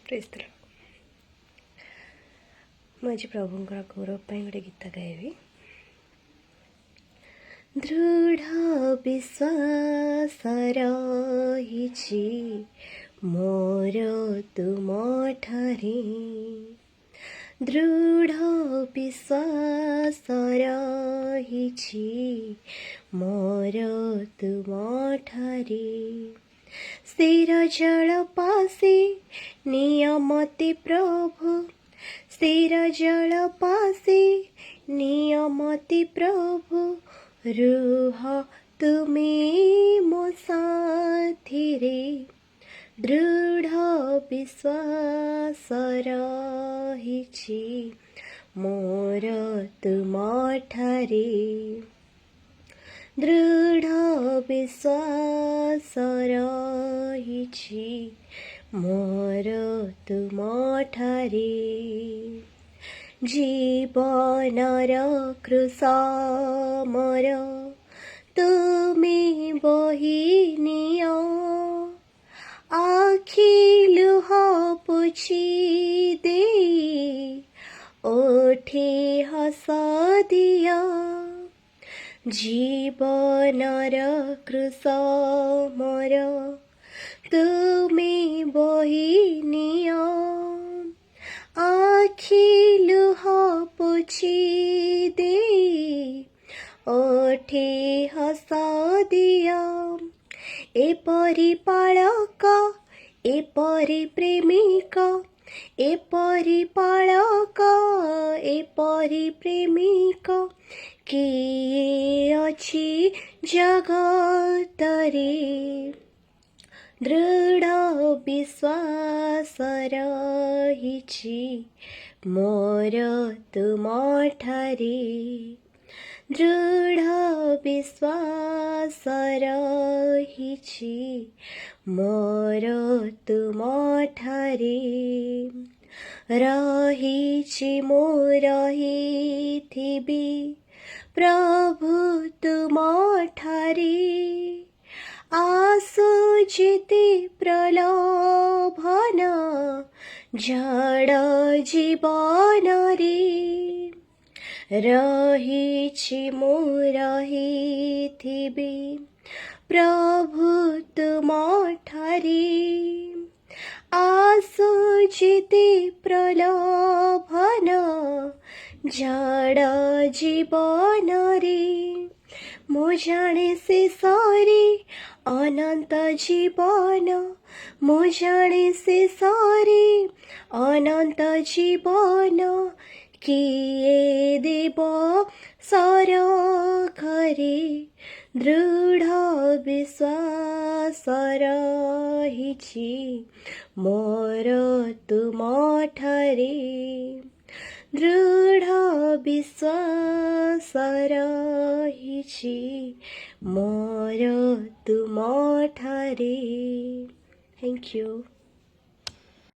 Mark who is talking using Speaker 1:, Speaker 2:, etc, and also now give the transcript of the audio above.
Speaker 1: ପ୍ରେଜ୍ ଦ ଲର୍ଡ। ମୁଁ ଆଜି ପ୍ରଭୁଙ୍କର ଗୌରବ ପାଇଁ ଗୋଟେ ଗୀତ ଗାଇବି। ଦୃଢ଼ ବିଶ୍ୱାସ ରହିଛି ମୋର ତୁମଠାରେ, ଦୃଢ଼ ବିଶ୍ୱାସ ରହିଛି ମୋର ତୁମଠାରେ। ସ୍ଥିର ଜଳ ପାଶେ ନିୟମତି ପ୍ରଭୁ, ସ୍ଥିର ଜଳ ପାଶେ ନିୟମତି ପ୍ରଭୁ, ରୁହ ତୁମେ ମୋ ସାଥିରେ। ଦୃଢ଼ ବିଶ୍ୱାସ ରହିଛି ମୋର ତୁମଠାରେ, ଦୃଢ଼ ବିଶ୍ୱାସ ରହିଛି ମୋର ତୁମଠାରେ। ଜୀବନର କ୍ରୁଶ ମୋର ତୁମେ ବୋହି ନିଅ, ଆଖି ଲୁହ ପୋଛି ଦେଇ ଓଠେ ହସ ଦିଅ। ଜୀବନର କ୍ରୁଶ ମୋର ତୁମେ ବୋହି ନିଅ, ଆଖି ଲୁହ ପୋଛି ଦେଇ ଓଠେ ହସ ଦିଅ। ଏପରି ପାଳକ, ଏପରି ପ୍ରେମିକ, ଏପରି ପାଳକ, ଏପରି ପ୍ରେମିକ କିଏ ଅଛି ଜଗତରେ। ଦୃଢ଼ ବିଶ୍ୱାସ ରହିଛି ମୋର ତୁମଠାରେ, ଦୃଢ଼ ବିଶ୍ୱାସ ରହିଛି ମୋର ତୁମଠାରେ। ରହିଛି ମୁଁ ରହିଥିବି ପ୍ରଭୁ ତୁମଠାରେ, ଆସୁଚିତି ପ୍ରଲୋଭନ ଝଡ଼ ଜୀବନରେ। ରହିଛି ମୁଁ ରହିଥିବି ପ୍ରଭୁ ତୁମଠାରେ, ଆସୁଚିତି ପ୍ରଲୋଭନ ଝଡ଼ ଜୀବନରେ। ମୁଁ ଜାଣେ ଶେଷରେ ଅନନ୍ତ ଜୀବନ, ମୁଁ ଜାଣେ ଶେଷରେ ଅନନ୍ତ ଜୀବନ କିଏ ଦେବ ସରଘରେ। ଦୃଢ଼ ବିଶ୍ୱାସ ରହିଛି ମୋର ତୁମଠାରେ, ଦୃଢ଼ ବିଶ୍ୱାସ ରହିଛି ମୋର ତୁମଠାରେ। Thank you.